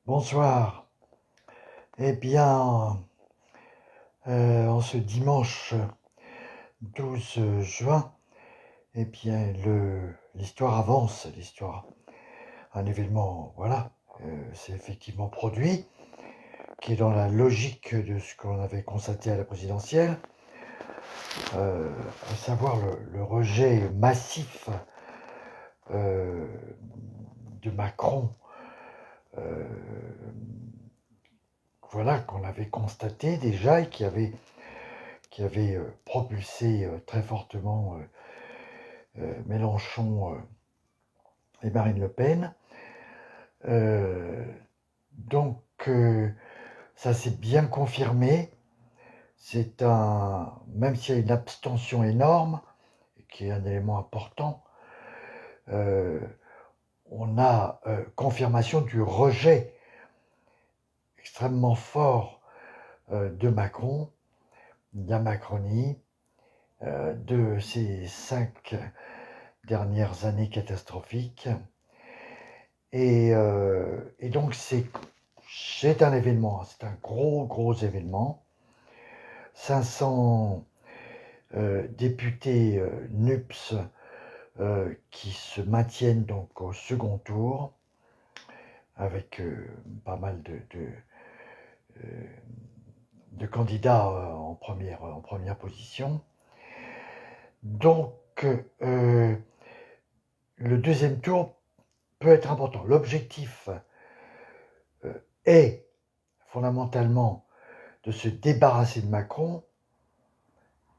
Bonsoir. Eh bien, en ce dimanche 12 juin, eh bien, l'histoire avance, un événement, voilà, s'est effectivement produit, qui est dans la logique de ce qu'on avait constaté à la présidentielle, euh, à savoir le rejet massif euh, de Macron, euh, voilà, qu'on avait constaté déjà et qui avait propulsé très fortement Mélenchon et Marine Le Pen. Euh, donc, ça s'est bien confirmé. Même s'il y a une abstention énorme, qui est un élément important, euh, on a confirmation du rejet extrêmement fort de Macron, de la Macronie, de ces 5 dernières années catastrophiques. Et donc c'est un événement, c'est un gros événement. 500 députés NUPS qui se maintiennent donc au second tour avec pas mal de candidats en première position. Donc le deuxième tour peut être important. L'objectif est fondamentalement de se débarrasser de Macron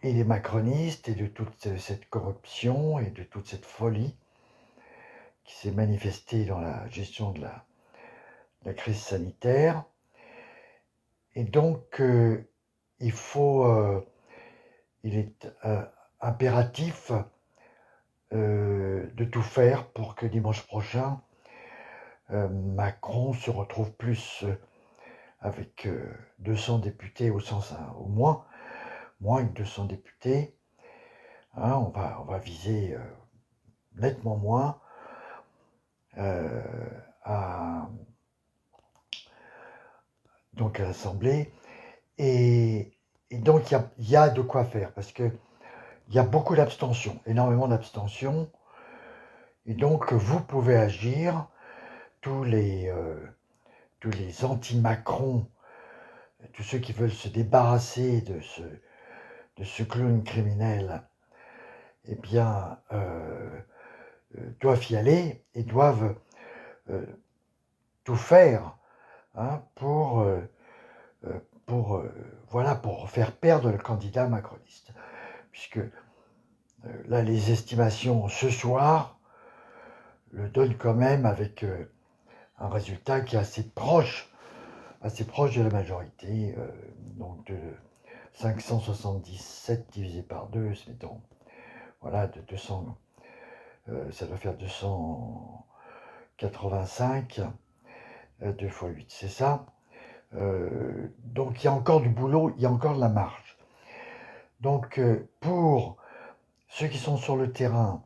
et des macronistes et de toute cette corruption et de toute cette folie qui s'est manifestée dans la gestion de la crise sanitaire. Et donc, il est impératif de tout faire pour que dimanche prochain, Macron se retrouve plus avec 200 députés au moins que 200 députés. Hein, on va viser nettement moins à l'Assemblée. Et donc, il y a de quoi faire, parce qu'il y a beaucoup d'abstention, énormément d'abstention. Et donc, vous pouvez agir, tous les, euh, tous les anti-Macron, tous ceux qui veulent se débarrasser de ce clown criminel, eh bien, doivent y aller et doivent euh, tout faire, hein, pour faire perdre le candidat macroniste. Puisque là, les estimations ce soir le donnent quand même avec un résultat qui est assez proche de la majorité, donc de 577 divisé par 2, mettons, voilà, de 200, ça doit faire 285, 2 fois 8, c'est ça. Donc il y a encore du boulot, il y a encore de la marge. Donc pour ceux qui sont sur le terrain,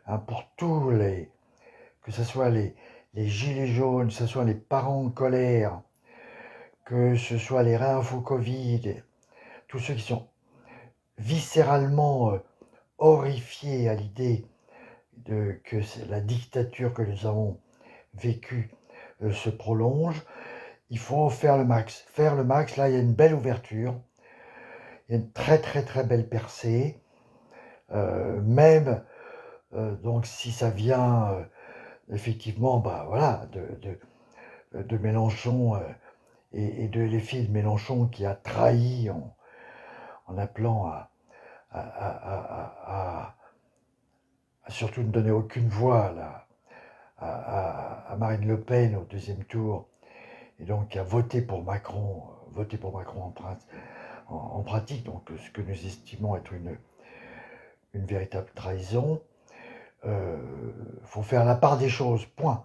hein, pour que ce soit les gilets jaunes, que ce soit les parents en colère, que ce soit les réinfos Covid, tous ceux qui sont viscéralement horrifiés à l'idée que la dictature que nous avons vécue se prolonge, il faut faire le max. Faire le max, là il y a une belle ouverture, il y a une très belle percée, même donc si ça vient effectivement voilà, de Mélenchon et de l'effet de Mélenchon qui a trahi en appelant à surtout ne donner aucune voix là, à Marine Le Pen au deuxième tour, et donc à voter pour Macron en pratique, donc ce que nous estimons être une véritable trahison. Faut faire la part des choses, point.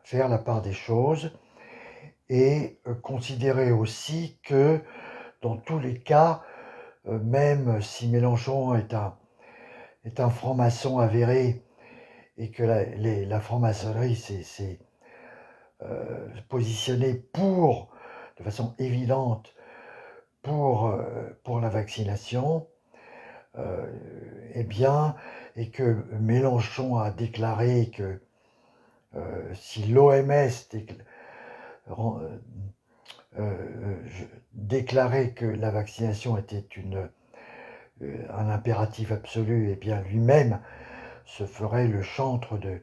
Faire la part des choses et considérer aussi que dans tous les cas, même si Mélenchon est un franc-maçon avéré et que la franc-maçonnerie, c'est positionné de façon évidente pour la vaccination, eh bien, et que Mélenchon a déclaré que si l'OMS déclarait que la vaccination était un impératif absolu, et bien lui-même se ferait le chantre de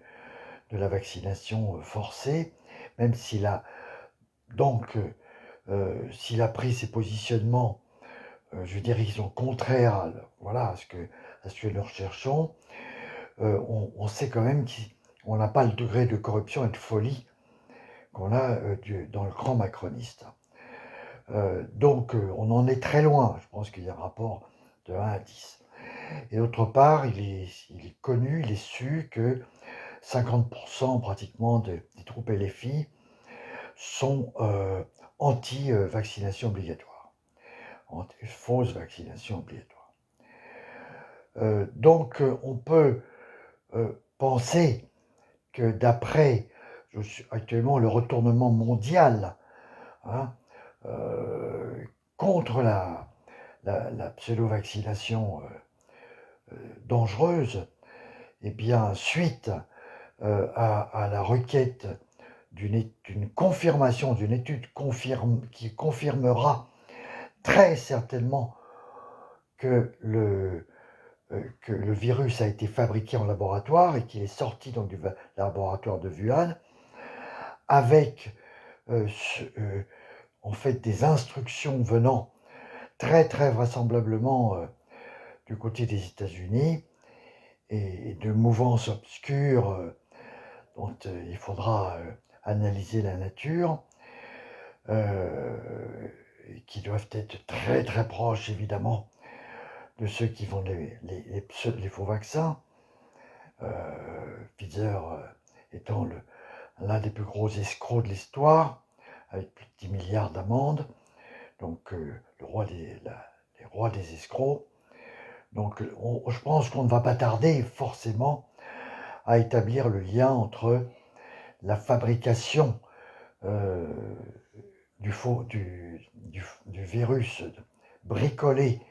la vaccination forcée, même s'il a donc s'il a pris ses positionnements, je veux dire, ils sont contraires à ce que nous recherchons. On sait quand même qu'on n'a pas le degré de corruption et de folie qu'on a dans le camp macroniste. Donc on en est très loin. Je pense qu'il y a un rapport de 1 à 10. Et d'autre part, il est connu, il est su que 50% pratiquement des troupes LFI sont anti-vaccination obligatoire, fausse vaccination obligatoire. Donc on peut penser que d'après actuellement le retournement mondial, hein, contre la pseudo-vaccination dangereuse, et bien suite à la requête d'une confirmation, d'une étude qui confirmera très certainement que le virus a été fabriqué en laboratoire et qu'il est sorti donc du laboratoire de Wuhan, avec en fait des instructions venant très très vraisemblablement du côté des États-Unis et de mouvances obscures dont il faudra analyser la nature, qui doivent être très très proches évidemment de ceux qui font les faux vaccins, Pfizer étant l'un des plus gros escrocs de l'histoire, avec plus de 10 milliards d'amendes, donc les rois des escrocs. Donc je pense qu'on ne va pas tarder forcément à établir le lien entre la fabrication du virus bricolé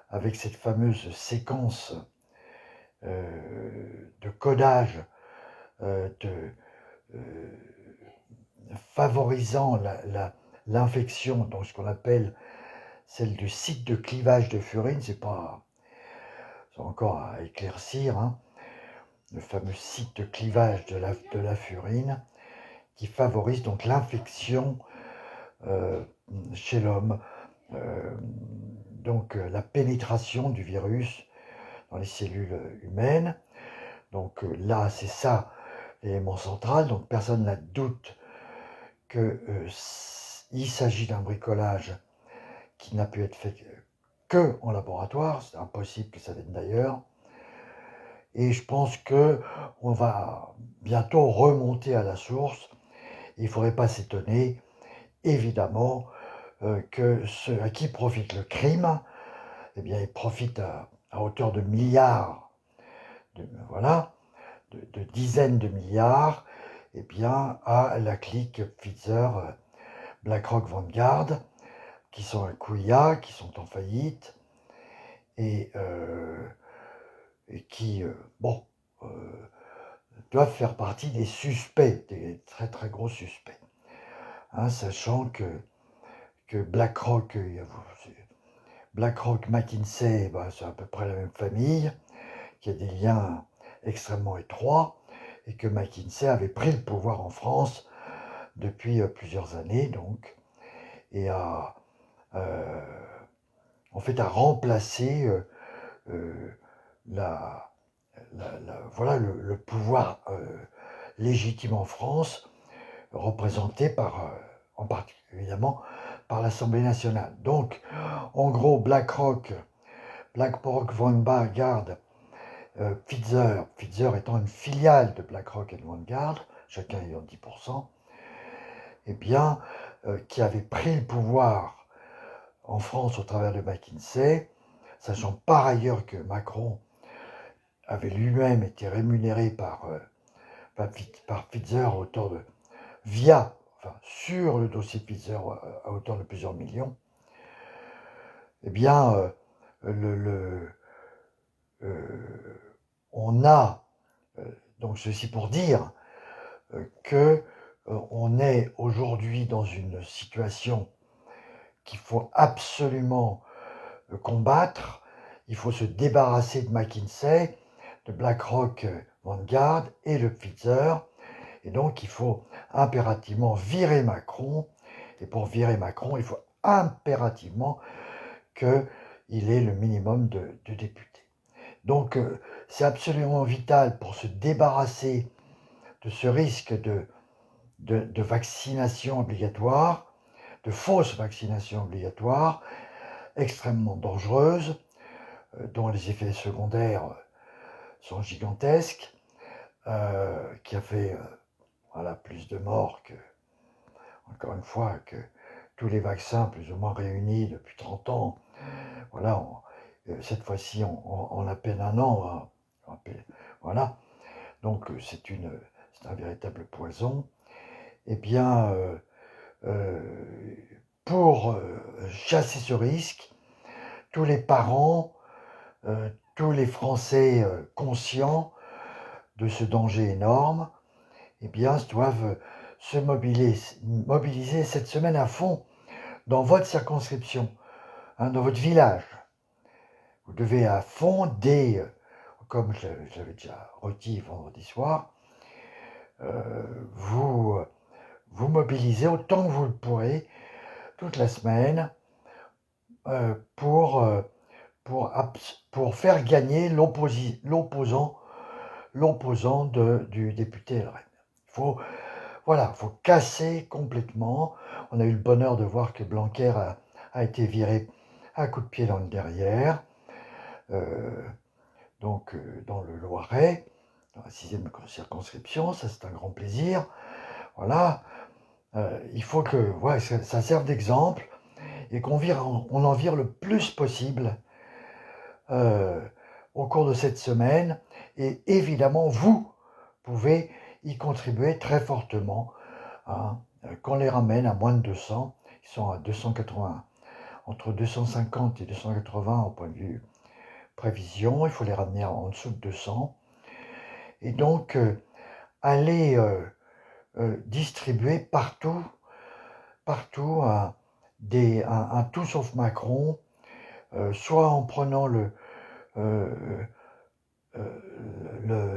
avec cette fameuse séquence de codage favorisant l'infection, donc ce qu'on appelle celle du site de clivage de furine, c'est encore à éclaircir, hein, le fameux site de clivage de la furine, qui favorise donc l'infection chez l'homme, donc la pénétration du virus dans les cellules humaines. Donc là, c'est ça l'élément central. Donc personne n'a de doute qu'il s'agit d'un bricolage qui n'a pu être fait que en laboratoire. C'est impossible que ça vienne d'ailleurs. Et je pense qu'on va bientôt remonter à la source. Il ne faudrait pas s'étonner, évidemment, que ceux à qui profite le crime, eh bien, ils profitent à hauteur de milliards, de dizaines de milliards, eh bien, à la clique Pfizer, BlackRock, Vanguard, qui sont un couillat, qui sont en faillite, et qui, doivent faire partie des suspects, des très très gros suspects. Hein, sachant que BlackRock, McKinsey, c'est à peu près la même famille, qui a des liens extrêmement étroits, et que McKinsey avait pris le pouvoir en France depuis plusieurs années, donc, et en fait a remplacé le pouvoir légitime en France, représenté en particulier évidemment par l'Assemblée nationale. Donc, en gros, BlackRock, Vanguard, Pfizer étant une filiale de BlackRock et de Vanguard, chacun ayant 10%, eh bien, qui avait pris le pouvoir en France au travers de McKinsey, sachant par ailleurs que Macron avait lui-même été rémunéré par Pfizer à hauteur de sur le dossier Pfizer à hauteur de plusieurs millions, eh bien, on a, donc ceci pour dire que on est aujourd'hui dans une situation qu'il faut absolument combattre. Il faut se débarrasser de McKinsey, de BlackRock, Vanguard et de Pfizer. Et donc, il faut impérativement virer Macron. Et pour virer Macron, il faut impérativement qu'il ait le minimum de députés. Donc, c'est absolument vital pour se débarrasser de ce risque de vaccination obligatoire, de fausse vaccination obligatoire, extrêmement dangereuse, dont les effets secondaires sont gigantesques, qui a fait plus de morts que, encore une fois, que tous les vaccins plus ou moins réunis depuis 30 ans. Voilà, cette fois-ci, en à peine un an. Voilà, donc c'est un véritable poison. Eh bien, pour chasser ce risque, tous les parents, tous les Français conscients de ce danger énorme, eh bien, doivent se mobiliser cette semaine à fond dans votre circonscription, dans votre village. Vous devez à fond, comme je l'avais déjà redit vendredi soir, vous mobiliser autant que vous le pourrez toute la semaine pour faire gagner l'opposant du député LREM. Il faut casser complètement. On a eu le bonheur de voir que Blanquer a été viré à coup de pied dans le derrière, dans le Loiret, dans la 6e circonscription. Ça, c'est un grand plaisir. Voilà. Il faut que ça serve d'exemple et qu'on en vire le plus possible au cours de cette semaine. Et évidemment, vous pouvez y contribuer très fortement. Qu'on les ramène à moins de 200, ils sont à 280, entre 250 et 280 au point de vue prévision, il faut les ramener en dessous de 200. Et donc, aller distribuer partout un tout sauf Macron, soit en prenant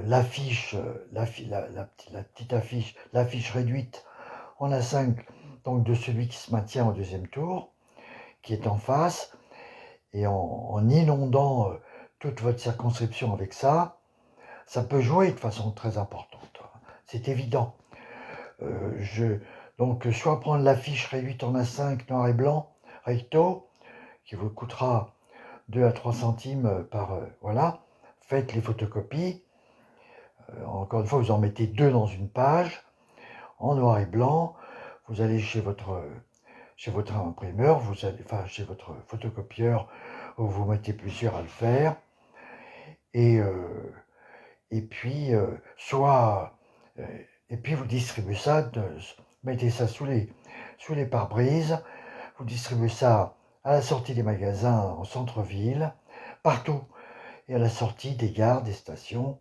l'affiche, la petite affiche, l'affiche réduite en A5, donc de celui qui se maintient au deuxième tour, qui est en face, et en inondant toute votre circonscription avec ça, ça peut jouer de façon très importante. C'est évident. Donc, soit prendre l'affiche réduite en A5 noir et blanc, recto, qui vous coûtera 2 à 3 centimes par... voilà, faites les photocopies. Encore une fois, vous en mettez 2 dans une page, en noir et blanc. Vous allez chez votre imprimeur, chez votre photocopieur, où vous mettez plusieurs à le faire. Et puis, et puis vous distribuez ça, mettez ça sous les pare-brises, vous distribuez ça à la sortie des magasins en centre-ville, partout, et à la sortie des gares, des stations,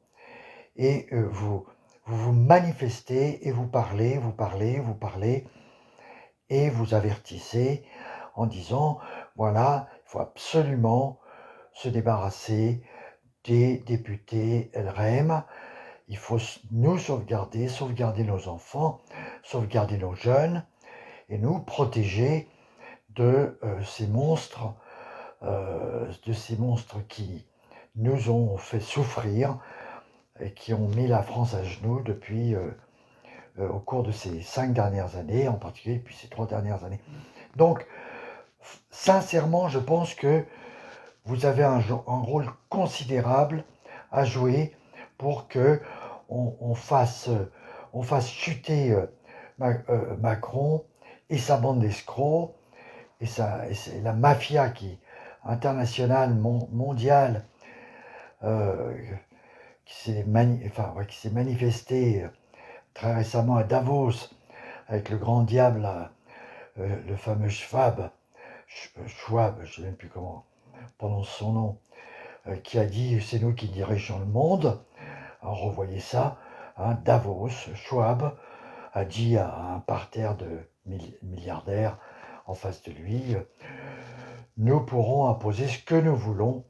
et vous manifestez et vous parlez, et vous avertissez en disant, voilà, il faut absolument se débarrasser des députés LREM, il faut nous sauvegarder nos enfants, sauvegarder nos jeunes, et nous protéger de ces monstres qui nous ont fait souffrir et qui ont mis la France à genoux depuis au cours de ces 5 dernières années, en particulier depuis ces 3 dernières années. Donc, sincèrement, je pense que vous avez un rôle considérable à jouer pour que on fasse chuter Macron et sa bande d'escrocs et la mafia internationale, mondiale, qui s'est manifestée très récemment à Davos avec le grand diable, le fameux Schwab, Schwab, je ne sais même plus comment on prononce son nom, qui a dit c'est nous qui dirigeons le monde. Alors revoyez ça, hein, Davos, Schwab a dit à un parterre de milliardaires en face de lui, nous pourrons imposer ce que nous voulons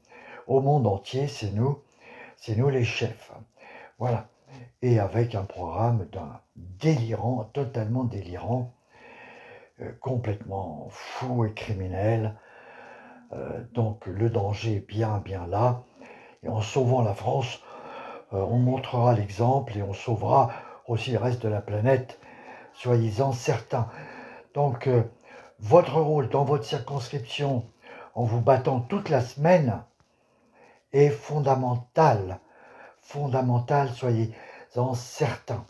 au monde entier, c'est nous les chefs. Voilà. Et avec un programme d'un délirant, totalement délirant, complètement fou et criminel. Donc le danger est bien, bien là. Et en sauvant la France, on montrera l'exemple et on sauvera aussi le reste de la planète, soyez-en certains. Donc votre rôle dans votre circonscription, en vous battant toute la semaine, est fondamental. Fondamental, soyez-en certains.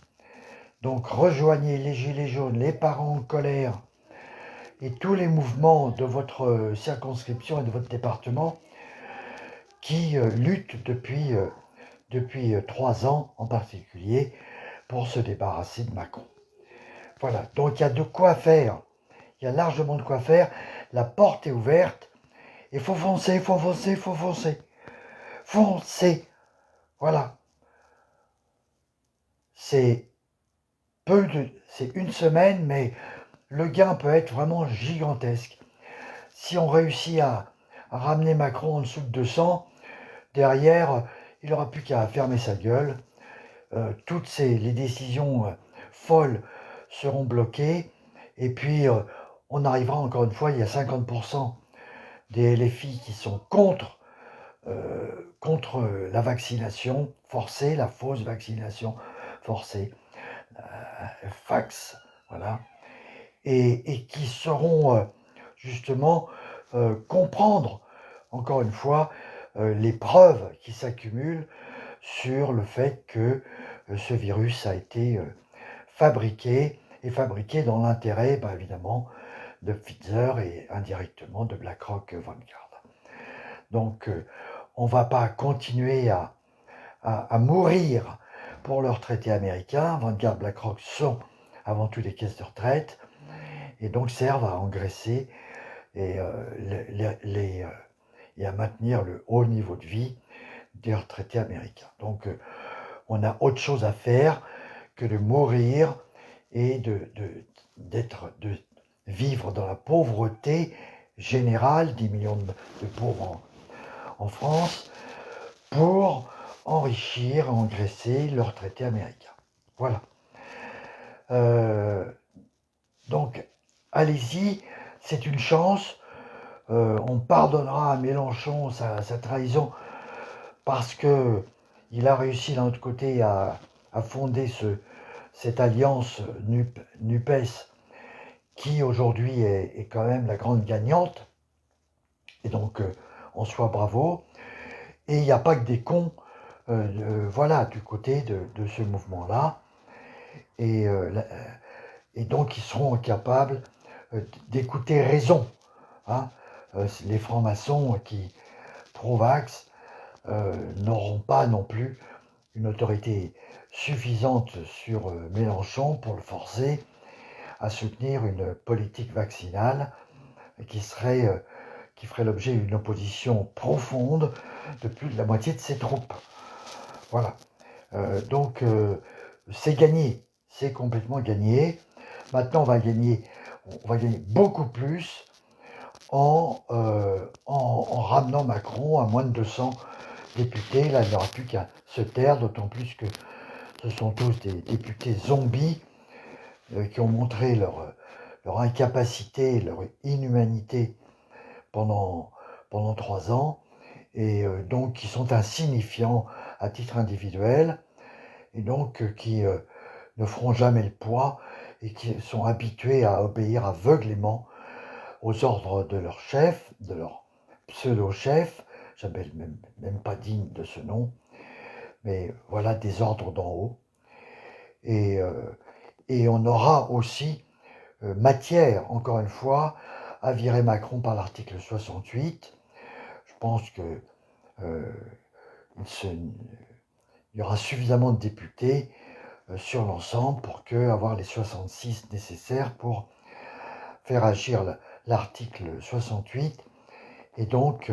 Donc rejoignez les Gilets jaunes, les parents en colère et tous les mouvements de votre circonscription et de votre département qui luttent depuis 3 ans en particulier pour se débarrasser de Macron. Voilà, donc il y a de quoi faire. Il y a largement de quoi faire. La porte est ouverte. Il faut foncer, il faut foncer, il faut foncer. Foncez. Voilà. C'est une semaine, mais le gain peut être vraiment gigantesque. Si on réussit à ramener Macron en dessous de 200, derrière, il n'aura plus qu'à fermer sa gueule. Toutes les décisions folles seront bloquées. Et puis, on arrivera encore une fois, il y a 50% des LFI qui sont contre la vaccination forcée, la fausse vaccination forcée, fax, voilà, et qui sauront justement comprendre, encore une fois, les preuves qui s'accumulent sur le fait que ce virus a été fabriqué dans l'intérêt, évidemment, de Pfizer et indirectement de BlackRock Vanguard. Donc, on ne va pas continuer à mourir pour le retraité américain. Vanguard, BlackRock sont avant tout des caisses de retraite et donc servent à engraisser et, et à maintenir le haut niveau de vie des retraités américains. Donc, on a autre chose à faire que de mourir et de vivre dans la pauvreté générale, 10 millions de pauvres en France, pour enrichir, engraisser le retraité américain. Voilà. Donc, allez-y, c'est une chance. On pardonnera à Mélenchon sa trahison parce que il a réussi d'un autre côté à fonder cette alliance NUPES qui aujourd'hui est quand même la grande gagnante. Et donc, en soi, bravo. Et il n'y a pas que des cons, voilà, du côté de ce mouvement-là. Et donc, ils seront capables d'écouter raison. Hein. Les francs-maçons qui pro-vax n'auront pas non plus une autorité suffisante sur Mélenchon pour le forcer à soutenir une politique vaccinale qui ferait l'objet d'une opposition profonde de plus de la moitié de ses troupes. Voilà. Donc, c'est gagné. C'est complètement gagné. Maintenant, on va gagner beaucoup plus en ramenant Macron à moins de 200 députés. Là, il n'y aura plus qu'à se taire, d'autant plus que ce sont tous des députés zombies qui ont montré leur incapacité, leur inhumanité pendant 3 ans, et donc qui sont insignifiants à titre individuel, et donc qui ne feront jamais le poids, et qui sont habitués à obéir aveuglément aux ordres de leur chef, de leur pseudo-chef, jamais même pas digne de ce nom, mais voilà, des ordres d'en haut. Et on aura aussi matière, encore une fois, à virer Macron par l'article 68. Je pense que il y aura suffisamment de députés sur l'ensemble pour avoir les 66 nécessaires pour faire agir l'article 68 et donc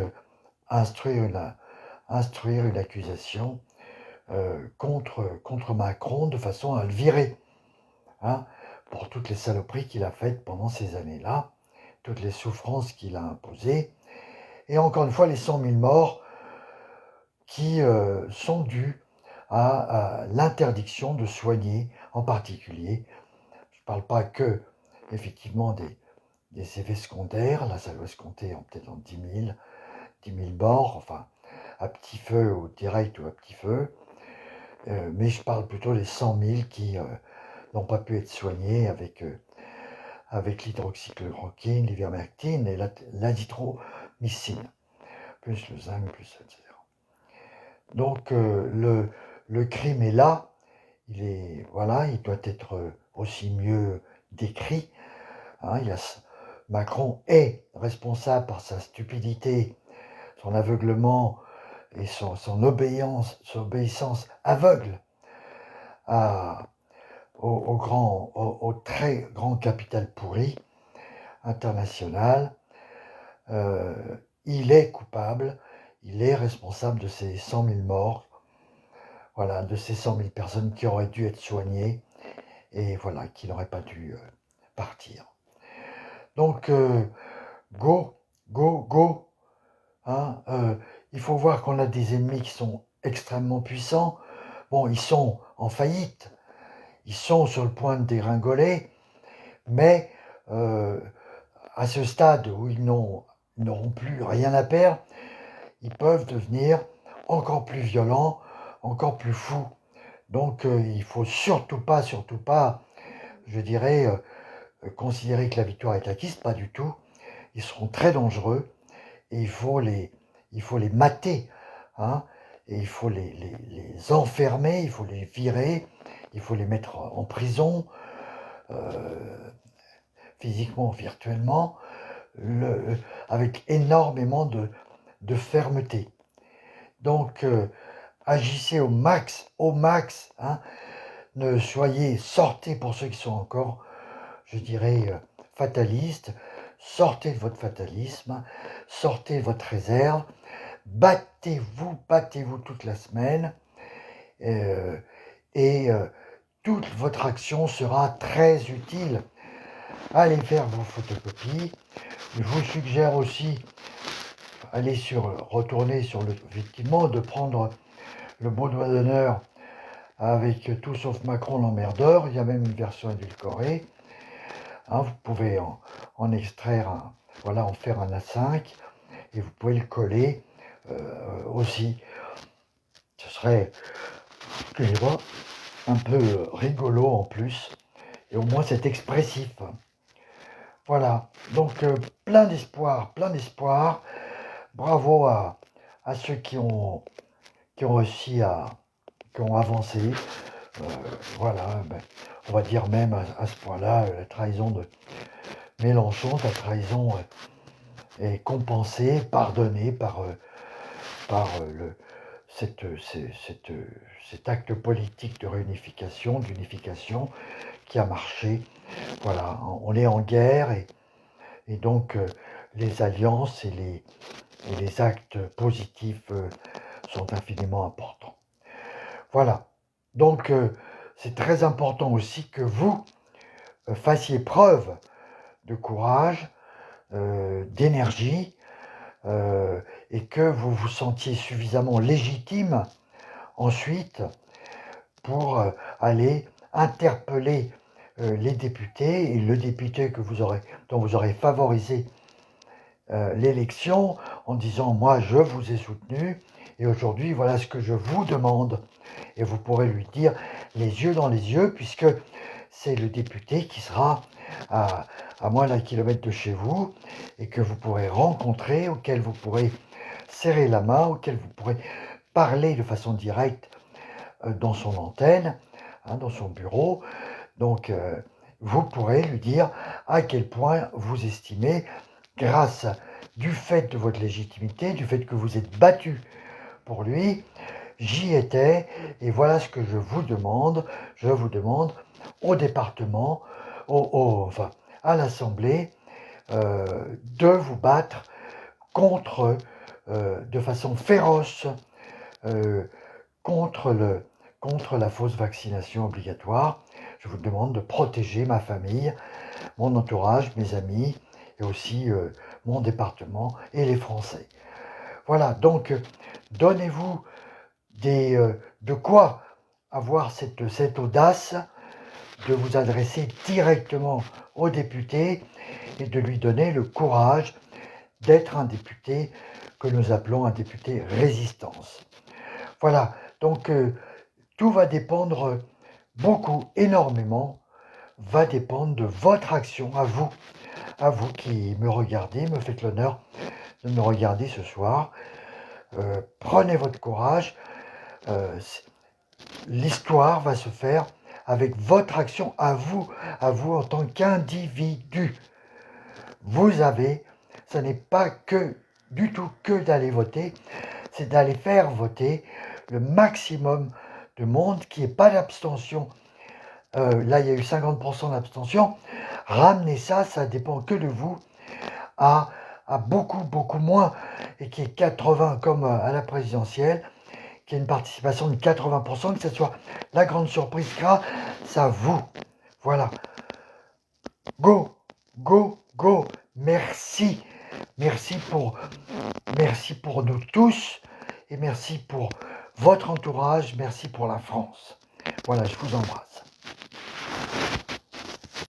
instruire une accusation contre Macron de façon à le virer, hein, pour toutes les saloperies qu'il a faites pendant ces années-là, toutes les souffrances qu'il a imposées, et encore une fois les 100 000 morts qui sont dus à l'interdiction de soigner, en particulier. Je ne parle pas que, effectivement, des effets secondaires, là ça doit se compter peut-être en 10 000 morts, enfin, à petit feu ou direct ou à petit feu, mais je parle plutôt des 100 000 qui n'ont pas pu être soignés avec l'hydroxychloroquine, l'ivermectine et l'azithromycine, plus le zinc, plus etc. Donc le crime est là, il doit être aussi mieux décrit. Hein, Macron est responsable par sa stupidité, son aveuglement et son obéissance aveugle au très grand capital pourri international. Il est coupable, il est responsable de ces 100 000 morts, voilà, de ces 100 000 personnes qui auraient dû être soignées et voilà, qui n'auraient pas dû partir. Donc, go, go, go. Hein, il faut voir qu'on a des ennemis qui sont extrêmement puissants. Bon, ils sont en faillite, ils sont sur le point de dégringoler, mais à ce stade où ils n'auront plus rien à perdre, ils peuvent devenir encore plus violents, encore plus fous. Donc il ne faut surtout pas, je dirais, considérer que la victoire est acquise, pas du tout. Ils seront très dangereux et il faut les mater, hein, et il faut les enfermer, il faut les virer, il faut les mettre en prison, physiquement, virtuellement, avec énormément de fermeté. Donc, agissez au max, hein, sortez pour ceux qui sont encore, je dirais, fatalistes, sortez de votre fatalisme, sortez de votre réserve, battez-vous toute la semaine, et toute votre action sera très utile. Allez faire vos photocopies. Je vous suggère aussi, retourner sur effectivement, de prendre le mot doigt d'honneur avec Tout sauf Macron l'emmerdeur. Il y a même une version édulcorée. Hein, vous pouvez en extraire, en faire un A5 et vous pouvez le coller aussi. Ce serait, excusez-moi, un peu rigolo en plus. Et au moins c'est expressif. Voilà, donc plein d'espoir. Bravo à ceux qui ont réussi qui ont avancé. Voilà, on va dire même à ce point-là, la trahison de Mélenchon, sa trahison est compensée, pardonnée par cet acte politique de réunification, d'unification qui a marché. Voilà, on est en guerre et donc les alliances et les actes positifs sont infiniment importants. Voilà, donc c'est très important aussi que vous fassiez preuve de courage, d'énergie, et que vous vous sentiez suffisamment légitime ensuite pour aller interpeller les députés et le député dont vous aurez favorisé l'élection en disant moi je vous ai soutenu et aujourd'hui voilà ce que je vous demande, et vous pourrez lui dire les yeux dans les yeux puisque c'est le député qui sera à moins d'un kilomètre de chez vous et que vous pourrez rencontrer, auquel vous pourrez serrer la main, auquel vous pourrez parler de façon directe dans son antenne, hein, dans son bureau. Donc vous pourrez lui dire à quel point vous estimez, grâce du fait de votre légitimité, du fait que vous êtes battu pour lui, j'y étais, et voilà ce que je vous demande. Je vous demande au département, enfin, à l'Assemblée, de vous battre contre, de façon féroce, euh, contre, contre la fausse vaccination obligatoire. Je vous demande de protéger ma famille, mon entourage, mes amis, et aussi mon département et les Français. Voilà, donc donnez-vous de quoi avoir cette audace de vous adresser directement au député et de lui donner le courage d'être un député que nous appelons un député résistance. Voilà, donc tout va dépendre beaucoup, énormément, va dépendre de votre action à vous qui me regardez, me faites l'honneur de me regarder ce soir. Prenez votre courage, l'histoire va se faire avec votre action à vous en tant qu'individu. Vous avez, ce n'est pas que du tout que d'aller voter, c'est d'aller faire voter le maximum de monde, qu'il n'y ait pas d'abstention. Là, il y a eu 50% d'abstention. Ramenez ça, ça dépend que de vous, à beaucoup, beaucoup moins, et qui est 80 comme à la présidentielle, qui ait une participation de 80%, que ce soit la grande surprise grâce à vous. Voilà. Go, go, go. Merci. Merci pour nous tous et merci pour votre entourage. Merci pour la France. Voilà, je vous embrasse.